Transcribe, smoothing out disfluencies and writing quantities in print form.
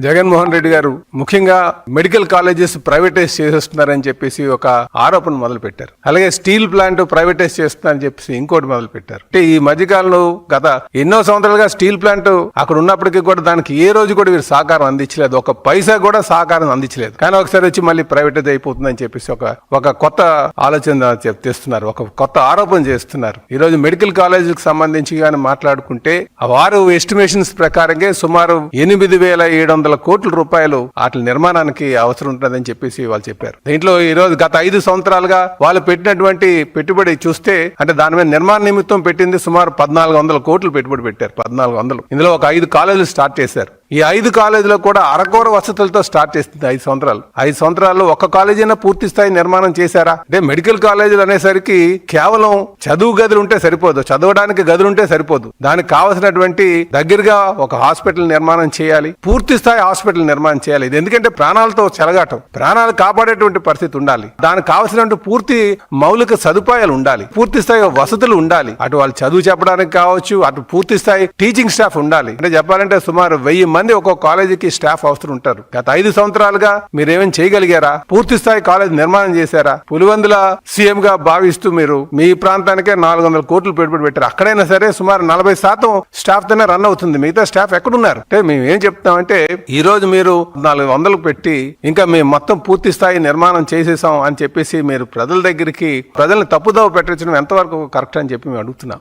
జగన్మోహన్ రెడ్డి గారు ముఖ్యంగా medical colleges privatise చేసేస్తున్నారని చెప్పేసి ఒక ఆరోపణ మొదలు పెట్టారు. అలాగే స్టీల్ ప్లాంట్ ప్రైవేటైజ్ చేస్తున్నారని చెప్పేసి ఇంకోటి మొదలు పెట్టారు. అంటే ఈ మధ్యకాలంలో గత ఎన్నో సంవత్సరాలుగా స్టీల్ ప్లాంట్ అక్కడ ఉన్నప్పటికీ కూడా దానికి ఏ రోజు కూడా వీరు సహకారం అందించలేదు, ఒక పైసా కూడా సహకారం అందించలేదు. కానీ ఒకసారి వచ్చి మళ్ళీ ప్రైవేటైజ్ అయిపోతుందని చెప్పేసి ఒక కొత్త ఆలోచన తెస్తున్నారు, ఒక కొత్త ఆరోపణ చేస్తున్నారు. ఈ రోజు మెడికల్ కాలేజీకి సంబంధించి కానీ మాట్లాడుకుంటే వారు ఎస్టిమేషన్స్ ప్రకారంగా సుమారు 8,700 కోట్ల రూపాయలు వాటి నిర్మాణానికి అవసరం ఉంటుందని చెప్పేసి వాళ్ళు చెప్పారు. దీంట్లో ఈ రోజు గత 5 సంవత్సరాలుగా వాళ్ళు పెట్టినటువంటి పెట్టుబడి చూస్తే అంటే దాని మీద నిర్మాణ నిమిత్తం పెట్టింది సుమారు 1,400 కోట్లు పెట్టుబడి పెట్టారు. 1,400. ఇందులో ఒక 5 కాలేజీలు స్టార్ట్ చేశారు. ఈ 5 కాలేజీలో కూడా అరకొర వసతులతో స్టార్ట్ చేస్తుంది 5 సంవత్సరాలు. 5 సంవత్సరాల్లో ఒక కాలేజీ అయినా పూర్తి స్థాయి నిర్మాణం చేశారా? అంటే మెడికల్ కాలేజీలు అనేసరికి కేవలం చదువు గదులు ఉంటే సరిపోదు, చదవడానికి గదులు ఉంటే సరిపోదు. దానికి కావలసినటువంటి దగ్గరగా ఒక హాస్పిటల్ నిర్మాణం చేయాలి, పూర్తి స్థాయి హాస్పిటల్ నిర్మాణం చేయాలి. ఇది ఎందుకంటే ప్రాణాలతో చెలగాటం, ప్రాణాలు కాపాడేటువంటి పరిస్థితి ఉండాలి. దానికి కావలసినటువంటి పూర్తి మౌలిక సదుపాయాలు ఉండాలి, పూర్తి స్థాయి వసతులు ఉండాలి. అటు వాళ్ళు చదువు చెప్పడానికి కావచ్చు, అటు పూర్తి స్థాయి టీచింగ్ స్టాఫ్ ఉండాలి. అంటే చెప్పాలంటే సుమారు 1000 మంది ఒక్కొక్క కాలేజీకి స్టాఫ్ అవసరం ఉంటారు. గత 5 సంవత్సరాలుగా మీరేమేం చేయగలిగారా? పూర్తి స్థాయి కాలేజ్ నిర్మాణం చేశారా? పులివెందుల సీఎం గా భావిస్తూ మీరు మీ ప్రాంతానికే 400 కోట్లు పెట్టుబడి పెట్టారు. అక్కడైనా సరే సుమారు 40% స్టాఫ్ తోనే రన్ అవుతుంది. మిగతా స్టాఫ్ ఎక్కడున్నారు? అంటే మేము ఏం చెప్తామంటే ఈ రోజు మీరు 400 పెట్టి ఇంకా మేము మొత్తం పూర్తి స్థాయి నిర్మాణం చేసేసాం అని చెప్పేసి మీరు ప్రజల దగ్గరికి ప్రజల్ని తప్పుదోవ పెట్టించడం ఎంతవరకు కరెక్ట్ అని చెప్పి మేము అడుగుతున్నాం.